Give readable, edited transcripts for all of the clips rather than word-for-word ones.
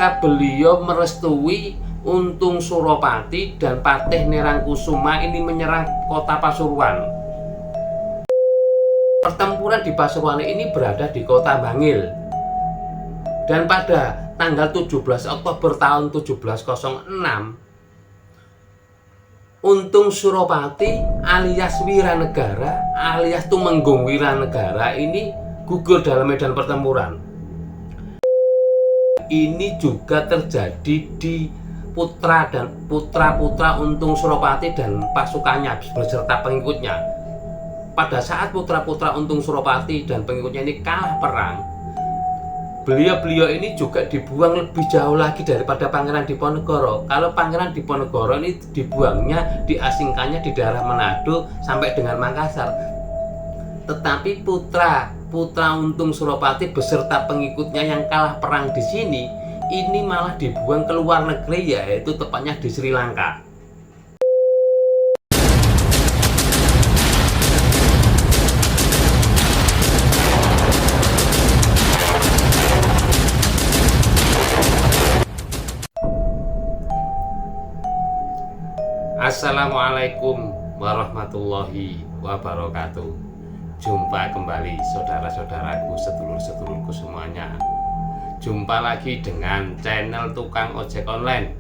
maka beliau merestui Untung Suropati dan Patih Nerangkusuma ini menyerang kota Pasuruan. Pertempuran di Pasuruan ini berada di kota Bangil. Dan pada tanggal 17 Oktober tahun 1706, Untung Suropati alias Wiranegara alias Tumenggung Wiranegara ini gugur dalam medan pertempuran. Ini juga terjadi di putra dan putra-putra Untung Suropati dan pasukannya beserta pengikutnya. Pada saat putra-putra Untung Suropati dan pengikutnya ini kalah perang, beliau-beliau ini juga dibuang lebih jauh lagi daripada Pangeran Diponegoro. Kalau Pangeran Diponegoro ini dibuangnya, diasingkannya di daerah Manado sampai dengan Makassar. Tetapi putra Untung Suropati beserta pengikutnya yang kalah perang di sini ini malah dibuang ke luar negeri, yaitu tepatnya di Sri Lanka. Assalamualaikum warahmatullahi wabarakatuh. Jumpa kembali saudara-saudaraku, sedulur-sedulurku semuanya. Jumpa lagi dengan channel Tukang Ojek Online,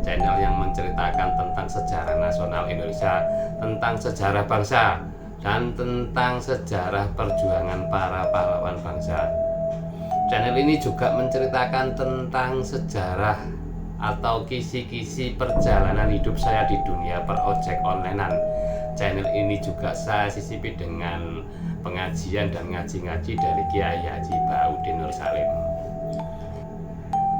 channel yang menceritakan tentang sejarah nasional Indonesia, tentang sejarah bangsa, dan tentang sejarah perjuangan para pahlawan bangsa. Channel ini juga menceritakan tentang sejarah atau kisi-kisi perjalanan hidup saya di dunia perojek onlinean. Channel ini juga saya sisipi dengan pengajian dan ngaji-ngaji dari Kiai Haji Baudin Nur Salim.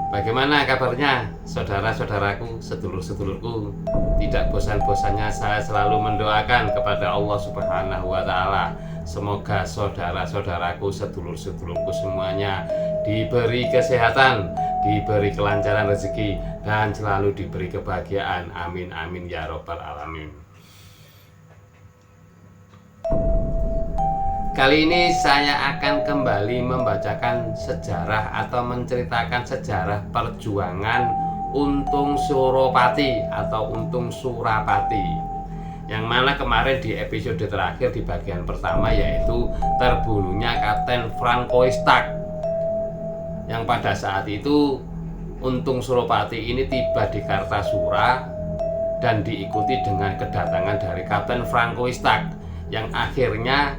Bagaimana kabarnya saudara-saudaraku, sedulur-sedulurku? Tidak bosan-bosannya saya selalu mendoakan kepada Allah Subhanahu wa Ta'ala, semoga saudara-saudaraku, sedulur-sedulurku semuanya diberi kesehatan, diberi kelancaran rezeki, dan selalu diberi kebahagiaan. Amin amin ya robbal alamin. Kali ini saya akan kembali membacakan sejarah atau menceritakan sejarah perjuangan Untung Suropati atau Untung Surapati, yang mana kemarin di episode terakhir di bagian pertama yaitu terbunuhnya Kapten Francois Tak, yang pada saat itu Untung Suropati ini tiba di Kartasura dan diikuti dengan kedatangan dari Kapten Francois Tak, yang akhirnya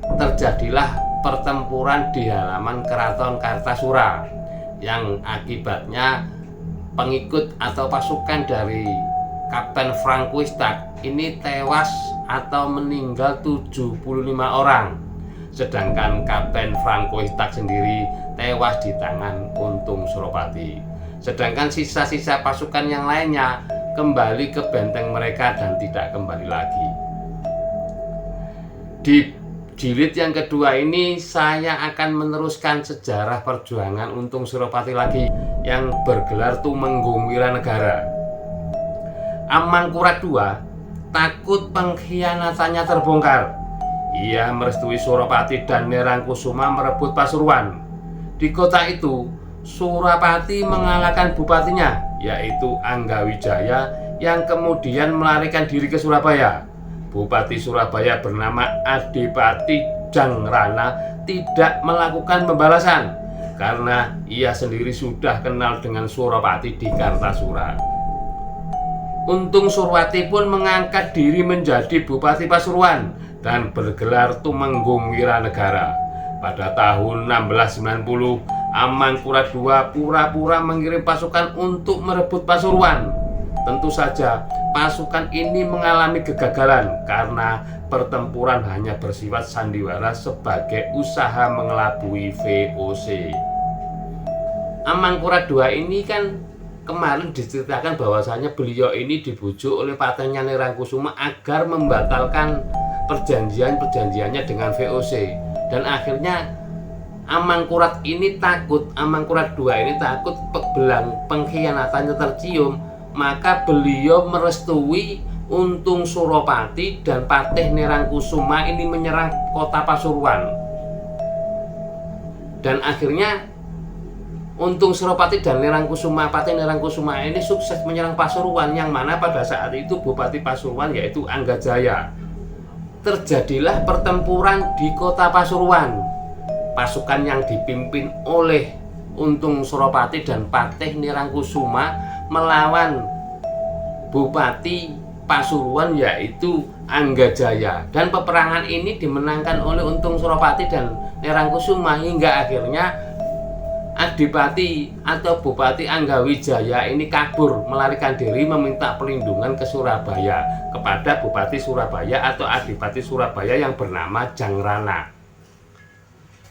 terjadilah pertempuran di halaman Keraton Kartasura, yang akibatnya pengikut atau pasukan dari Kapten Francois Tak ini tewas atau meninggal 75 orang, sedangkan Kapten Francois Tak sendiri tewas di tangan Untung Suropati. Sedangkan sisa-sisa pasukan yang lainnya kembali ke benteng mereka dan tidak kembali lagi. Di jilid yang kedua ini saya akan meneruskan sejarah perjuangan Untung Suropati lagi yang bergelar Tumenggung Wiranegara. Amangkurat II takut pengkhianatannya terbongkar. Ia merestui Suropati dan Nerangkusuma merebut Pasuruan. Di kota itu Suropati mengalahkan bupatinya yaitu Anggawijaya yang kemudian melarikan diri ke Surabaya. Bupati Surabaya bernama Adipati Jangrana tidak melakukan pembalasan karena ia sendiri sudah kenal dengan Suropati di Kartasura. Untung Suropati pun mengangkat diri menjadi Bupati Pasuruan dan bergelar Tumenggung Wiranegara. Pada tahun 1690, Amangkurat II pura-pura mengirim pasukan untuk merebut Pasuruan. Tentu saja pasukan ini mengalami kegagalan karena pertempuran hanya bersifat sandiwara sebagai usaha mengelabui VOC. Amangkurat II ini kan kemarin diceritakan bahwasanya beliau ini dibujuk oleh Patihnya Nerangkusuma agar membatalkan perjanjiannya dengan VOC, dan akhirnya Amangkurat II ini takut belang pengkhianatannya tercium. Maka beliau merestui Untung Suropati dan Patih Nerangkusuma ini menyerang kota Pasuruan. Dan akhirnya Untung Suropati dan Nirangkusuma, Patih Nirangkusuma ini sukses menyerang Pasuruan, yang mana pada saat itu Bupati Pasuruan yaitu Anggajaya. Terjadilah pertempuran di kota Pasuruan. Pasukan yang dipimpin oleh Untung Suropati dan Patih Nirangkusuma melawan Bupati Pasuruan yaitu Anggajaya, dan peperangan ini dimenangkan oleh Untung Suropati dan Nirangkusuma hingga akhirnya Adipati atau Bupati Anggawijaya ini kabur melarikan diri meminta perlindungan ke Surabaya kepada Bupati Surabaya atau Adipati Surabaya yang bernama Jangrana.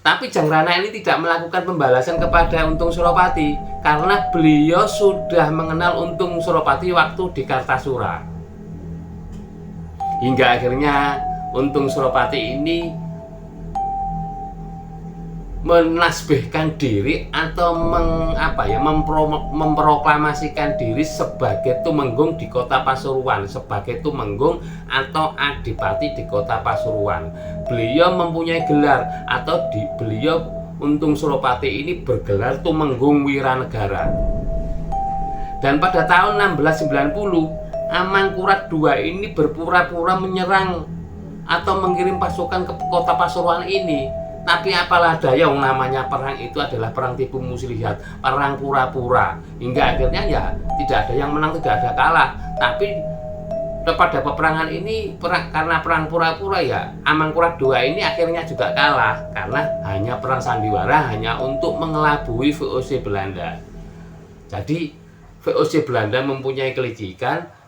Tapi Jangrana ini tidak melakukan pembalasan kepada Untung Suropati karena beliau sudah mengenal Untung Suropati waktu di Kartasura. Hingga akhirnya Untung Suropati ini menasbihkan diri atau memproklamasikan diri sebagai Tumenggung di kota Pasuruan, sebagai Tumenggung atau Adipati di kota Pasuruan. Beliau mempunyai gelar atau beliau Untung Suropati ini bergelar Tumenggung Wiranegara. Dan pada tahun 1690 Amangkurat II ini berpura-pura menyerang atau mengirim pasukan ke kota Pasuruan ini. Tapi apalah daya, yang namanya perang itu adalah perang tipu muslihat, perang pura-pura. Hingga akhirnya ya tidak ada yang menang, tidak ada kalah. Tapi pada peperangan ini, karena perang pura-pura ya, Amangkurat II ini akhirnya juga kalah. Karena hanya perang sandiwara, hanya untuk mengelabui VOC Belanda. Jadi VOC Belanda mempunyai kelicikan.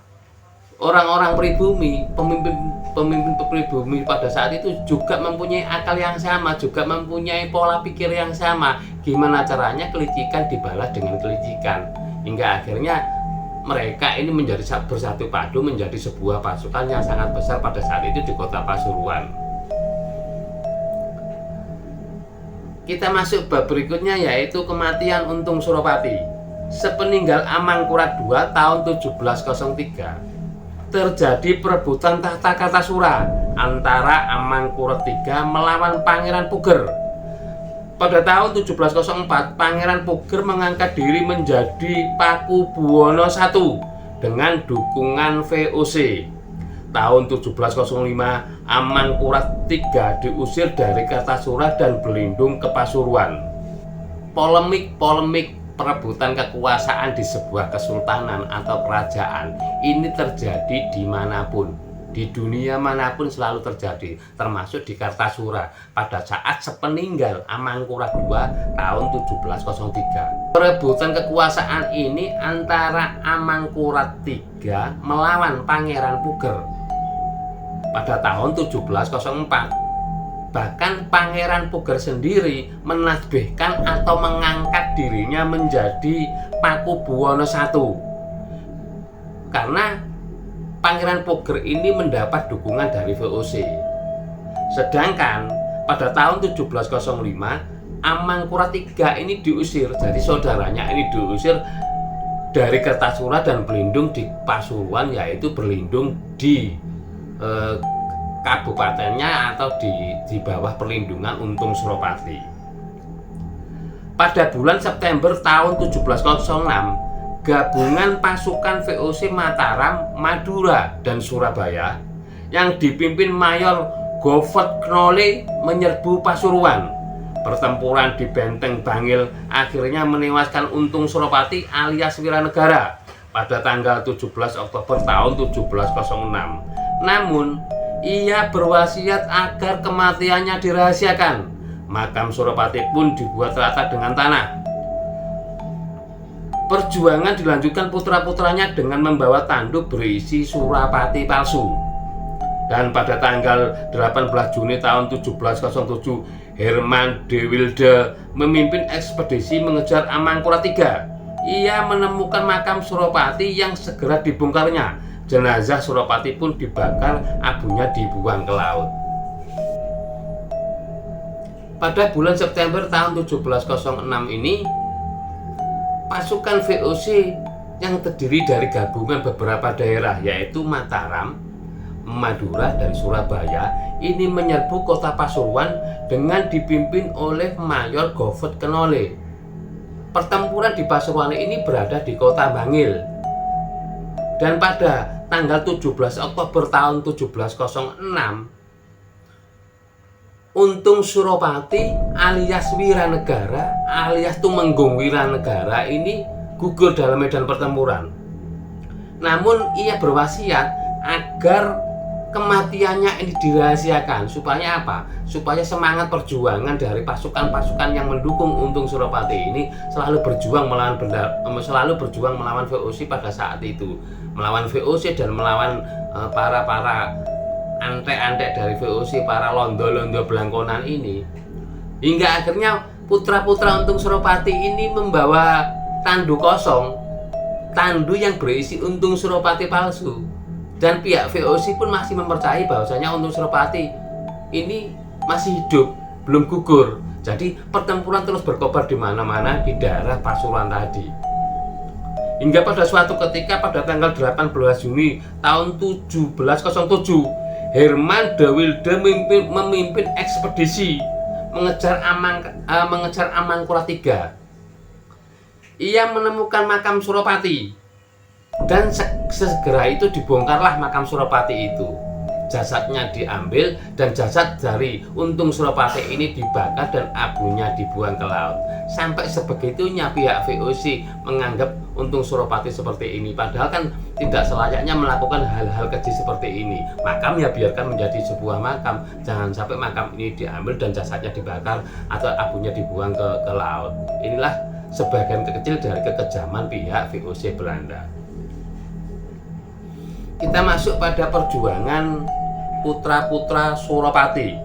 Orang-orang pribumi, pemimpin pribumi pada saat itu juga mempunyai akal yang sama, juga mempunyai pola pikir yang sama. Gimana caranya kelicikan dibalas dengan kelicikan, hingga akhirnya mereka ini menjadi bersatu padu menjadi sebuah pasukan yang sangat besar pada saat itu di kota Pasuruan. Kita masuk bab berikutnya, yaitu kematian Untung Suropati. Sepeninggal Amangkurat II tahun 1703 terjadi perebutan tahta Kartasura antara Amangkurat III melawan Pangeran Puger. Pada tahun 1704, Pangeran Puger mengangkat diri menjadi Pakubuwono I dengan dukungan VOC. Tahun 1705, Amangkurat III diusir dari Kartasura dan berlindung ke Pasuruan. Polemik perebutan kekuasaan di sebuah kesultanan atau kerajaan ini terjadi dimanapun, di dunia manapun selalu terjadi, termasuk di Kartasura pada saat sepeninggal Amangkurat II tahun 1703. Perebutan kekuasaan ini antara Amangkurat III melawan Pangeran Puger pada tahun 1704. Bahkan Pangeran Puger sendiri menasbihkan atau mengangkat dirinya menjadi Pakubuwono I karena Pangeran Puger ini mendapat dukungan dari VOC. Sedangkan pada tahun 1705 Amangkurat III ini diusir, jadi saudaranya ini diusir dari Kartasura dan berlindung di Pasuruan, yaitu berlindung di kabupatennya atau di bawah perlindungan Untung Suropati. Pada bulan September tahun 1706, gabungan pasukan VOC Mataram, Madura, dan Surabaya yang dipimpin Mayor Govert Knole menyerbu Pasuruan. Pertempuran di Benteng Bangil akhirnya menewaskan Untung Suropati alias Wiranegara pada tanggal 17 Oktober tahun 1706. Namun ia berwasiat agar kematiannya dirahasiakan. Makam Suropati pun dibuat rata dengan tanah. Perjuangan dilanjutkan putra-putranya dengan membawa tanduk berisi Surapati palsu. Dan pada tanggal 18 Juni tahun 1707, Herman de Wilde memimpin ekspedisi mengejar Amangkurat III. Ia menemukan makam Suropati yang segera dibongkarnya. Jenazah Suropati pun dibakar, abunya dibuang ke laut. Pada bulan September tahun 1706 ini, pasukan VOC yang terdiri dari gabungan beberapa daerah yaitu Mataram, Madura, dan Surabaya ini menyerbu kota Pasuruan dengan dipimpin oleh Mayor Govert Knole. Pertempuran di Pasuruan ini berada di kota Bangil. Dan pada tanggal 17 Oktober tahun 1706, Untung Suropati alias Wiranegara alias Tumenggung Wiranegara ini gugur dalam medan pertempuran. Namun ia berwasiat agar kematiannya ini dirahasiakan. Supaya apa? Supaya semangat perjuangan dari pasukan-pasukan yang mendukung Untung Suropati ini selalu berjuang melawan VOC pada saat itu, melawan VOC dan melawan para antek-antek dari VOC, para londo-londo belangkonan ini. Hingga akhirnya putra-putra Untung Suropati ini membawa tandu kosong, tandu yang berisi Untung Suropati palsu. Dan pihak VOC pun masih mempercayai bahwasanya Untung Suropati ini masih hidup, belum gugur. Jadi pertempuran terus berkobar di mana-mana di daerah Pasuruan tadi. Hingga pada suatu ketika pada tanggal 18 Juni tahun 1707, Herman de Wilde memimpin ekspedisi mengejar Amangkurat III. Ia menemukan makam Suropati. Dan segera itu dibongkarlah makam Suropati itu. Jasadnya diambil dan jasad dari Untung Suropati ini dibakar dan abunya dibuang ke laut. Sampai sebegitunya pihak VOC menganggap Untung Suropati seperti ini. Padahal kan tidak selayaknya melakukan hal-hal keji seperti ini. Makam ya biarkan menjadi sebuah makam. Jangan sampai makam ini diambil dan jasadnya dibakar atau abunya dibuang ke laut. Inilah sebagian kecil dari kekejaman pihak VOC Belanda. Kita masuk pada perjuangan putra-putra Suropati.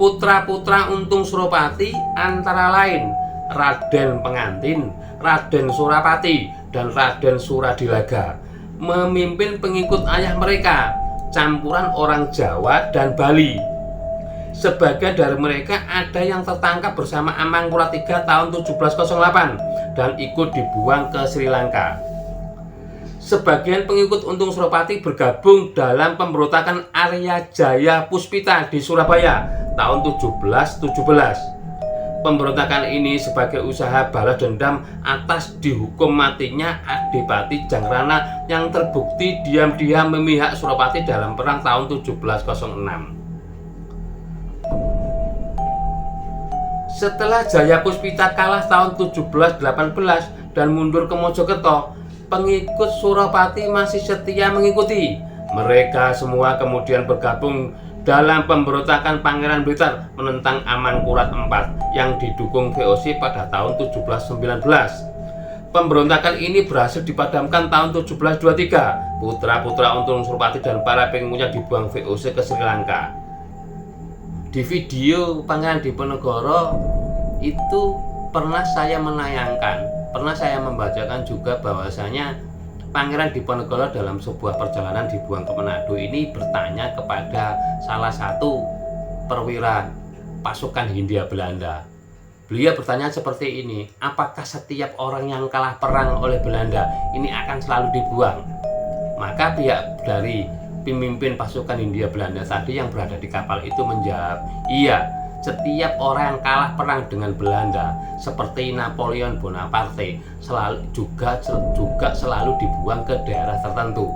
Putra-putra Untung Suropati antara lain Raden Pengantin, Raden Surapati, dan Raden Suradilaga, memimpin pengikut ayah mereka, campuran orang Jawa dan Bali. Sebagian dari mereka ada yang tertangkap bersama Amangkurat III tahun 1708 dan ikut dibuang ke Sri Lanka. Sebagian pengikut Untung Suropati bergabung dalam pemberontakan Arya Jaya Puspita di Surabaya tahun 1717. Pemberontakan ini sebagai usaha balas dendam atas dihukum matinya Adipati Jangrana yang terbukti diam-diam memihak Suropati dalam perang tahun 1706. Setelah Jaya Puspita kalah tahun 1718 dan mundur ke Mojokerto, pengikut Suropati masih setia mengikuti. Mereka semua kemudian bergabung dalam pemberontakan Pangeran Blitar menentang Amangkurat IV yang didukung VOC pada tahun 1719. Pemberontakan ini berhasil dipadamkan tahun 1723. Putra-putra Untung Suropati dan para pengikutnya dibuang VOC ke Sri Lanka. Di video Pangeran Diponegoro itu pernah saya menayangkan, pernah saya membacakan juga bahwasanya Pangeran Diponegoro dalam sebuah perjalanan dibuang ke Manado ini bertanya kepada salah satu perwira pasukan Hindia Belanda. Beliau bertanya seperti ini, apakah setiap orang yang kalah perang oleh Belanda ini akan selalu dibuang? Maka pihak dari pemimpin pasukan Hindia Belanda tadi yang berada di kapal itu menjawab, iya, setiap orang yang kalah perang dengan Belanda seperti Napoleon Bonaparte juga selalu dibuang ke daerah tertentu.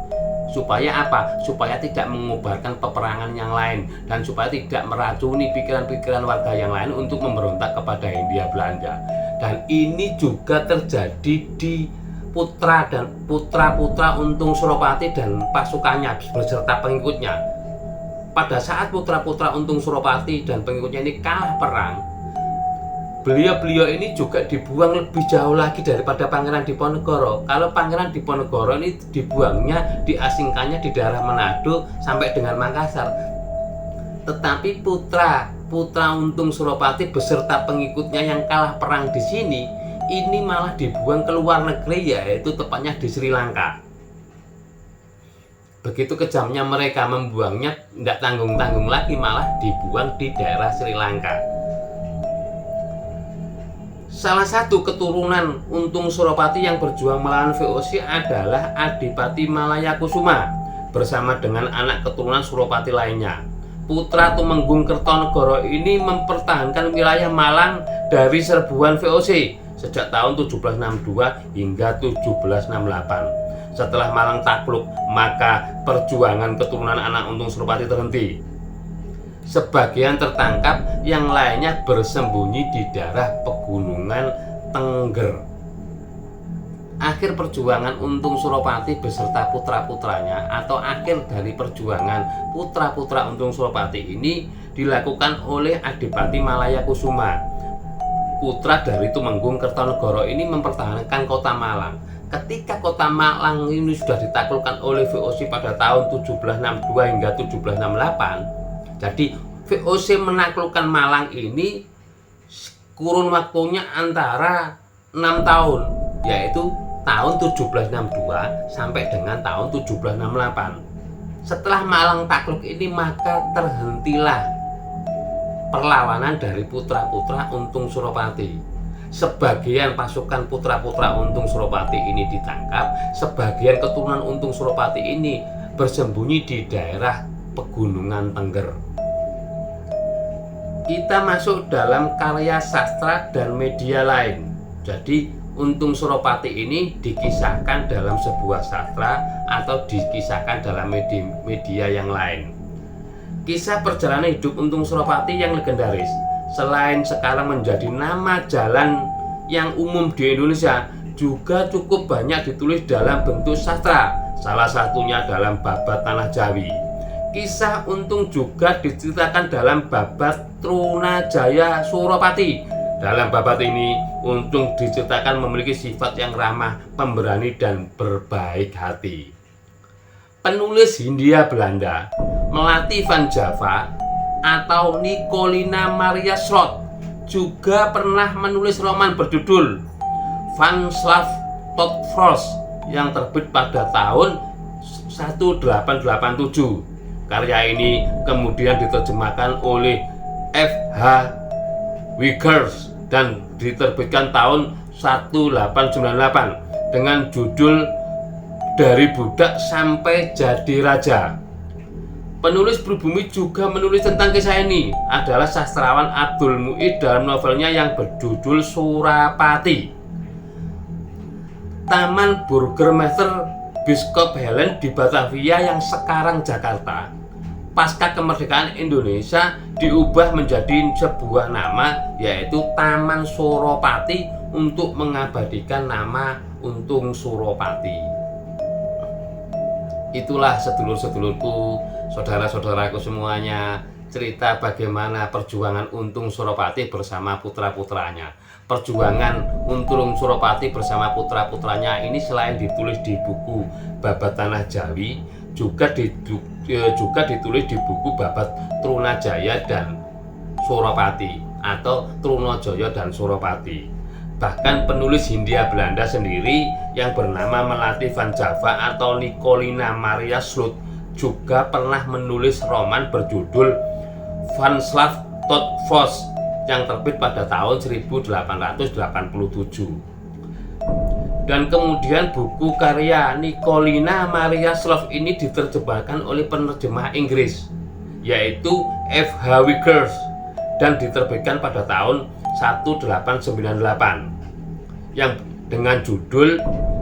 Supaya apa? Supaya tidak mengubarkan peperangan yang lain dan supaya tidak meracuni pikiran-pikiran warga yang lain untuk memberontak kepada Hindia Belanda. Dan ini juga terjadi di putra-putra Untung Suropati dan pasukannya beserta pengikutnya. Pada saat putra-putra Untung Suropati dan pengikutnya ini kalah perang, beliau ini juga dibuang lebih jauh lagi daripada Pangeran Diponegoro. Kalau Pangeran Diponegoro ini dibuangnya, diasingkannya di daerah Manado sampai dengan Makassar. Tetapi putra Untung Suropati beserta pengikutnya yang kalah perang di sini, ini malah dibuang ke luar negeri, yaitu tepatnya di Sri Lanka. Begitu kejamnya mereka membuangnya, tidak tanggung-tanggung lagi, malah dibuang di daerah Sri Lanka. Salah satu keturunan Untung Suropati yang berjuang melawan VOC adalah Adipati Malaya Kusuma bersama dengan anak keturunan Suropati lainnya. putra Tumenggung Kertonegoro ini mempertahankan wilayah Malang dari serbuan VOC sejak tahun 1762 hingga 1768. Setelah Malang takluk, maka perjuangan keturunan anak Untung Suropati terhenti. Sebagian tertangkap, yang lainnya bersembunyi di daerah pegunungan Tengger. Akhir perjuangan Untung Suropati beserta putra-putranya atau akhir dari perjuangan putra-putra Untung Suropati ini dilakukan oleh Adipati Malaya Kusuma. Putra dari Tumenggung Kertonegoro ini mempertahankan kota Malang. Ketika kota Malang ini sudah ditaklukkan oleh VOC pada tahun 1762 hingga 1768, jadi VOC menaklukkan Malang ini kurun waktunya antara 6 tahun, yaitu tahun 1762 sampai dengan tahun 1768. Setelah Malang takluk ini, maka terhentilah perlawanan dari putra-putra Untung Suropati. Sebagian pasukan putra-putra Untung Suropati ini ditangkap, sebagian keturunan Untung Suropati ini bersembunyi di daerah pegunungan Tengger. Kita masuk dalam karya sastra dan media lain. Jadi Untung Suropati ini dikisahkan dalam sebuah sastra atau dikisahkan dalam media yang lain. Kisah perjalanan hidup Untung Suropati yang legendaris, selain sekarang menjadi nama jalan yang umum di Indonesia, juga cukup banyak ditulis dalam bentuk sastra, salah satunya dalam Babat Tanah Jawi. Kisah Untung juga diceritakan dalam Babat Trunajaya Suropati. Dalam babat ini, Untung diceritakan memiliki sifat yang ramah, pemberani, dan berbaik hati. Penulis Hindia Belanda, Melati van Java atau Nicolina Maria Slot, juga pernah menulis roman berjudul Van Slav tot Frost yang terbit pada tahun 1887. Karya ini kemudian diterjemahkan oleh F.H. Wiggers dan diterbitkan tahun 1898 dengan judul Dari Budak Sampai Jadi Raja. Penulis Pribumi juga menulis tentang kisah ini adalah sastrawan Abdul Muid dalam novelnya yang berjudul Surapati. Taman Burgermeister Biskop Helen di Batavia yang sekarang Jakarta, pasca kemerdekaan Indonesia diubah menjadi sebuah nama, yaitu Taman Suropati, untuk mengabadikan nama Untung Suropati. Itulah sedulur-sedulurku, saudara-saudaraku semuanya, cerita bagaimana perjuangan Untung Suropati bersama putra-putranya. Perjuangan Untung Suropati bersama putra-putranya ini selain ditulis di buku Babat Tanah Jawi, juga ditulis di buku Babat Trunajaya dan Suropati atau Trunajaya dan Suropati. Bahkan penulis Hindia Belanda sendiri yang bernama Melati van Java atau Nicolina Maria Slot juga pernah menulis roman berjudul Van Slav tot Frost yang terbit pada tahun 1887. Dan kemudian buku karya Nicolina Maria Slot ini diterjemahkan oleh penerjemah Inggris, yaitu F.H. Wiggers, dan diterbitkan pada tahun 1898 yang dengan judul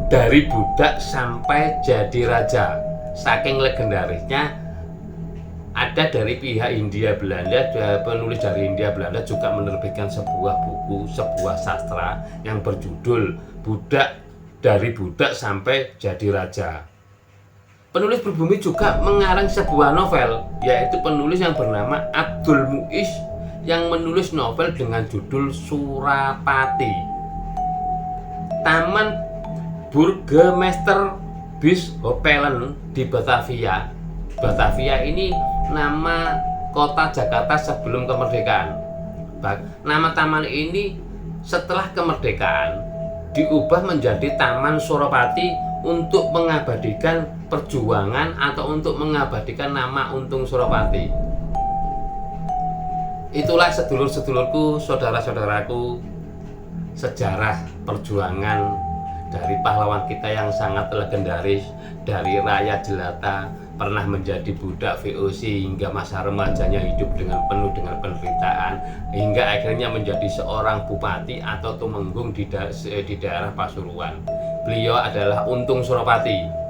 Dari Budak Sampai Jadi Raja. Saking legendarisnya, ada dari pihak Hindia Belanda, penulis dari Hindia Belanda juga menerbitkan sebuah buku, sebuah sastra yang berjudul Dari Budak Sampai Jadi Raja. Penulis Pribumi juga mengarang sebuah novel, yaitu penulis yang bernama Abdul Muis yang menulis novel dengan judul Surapati. Taman Burgermeister Bischofshofen di Batavia. Batavia ini nama kota Jakarta sebelum kemerdekaan. Nama taman ini setelah kemerdekaan diubah menjadi Taman Suropati untuk mengabadikan perjuangan atau untuk mengabadikan nama Untung Suropati. Itulah sedulur-sedulurku, saudara-saudaraku, sejarah perjuangan dari pahlawan kita yang sangat legendaris, dari Raya Jelata, pernah menjadi budak VOC hingga masa remajanya hidup penuh dengan penderitaan, hingga akhirnya menjadi seorang bupati atau tumenggung di daerah Pasuruan. Beliau adalah Untung Suropati.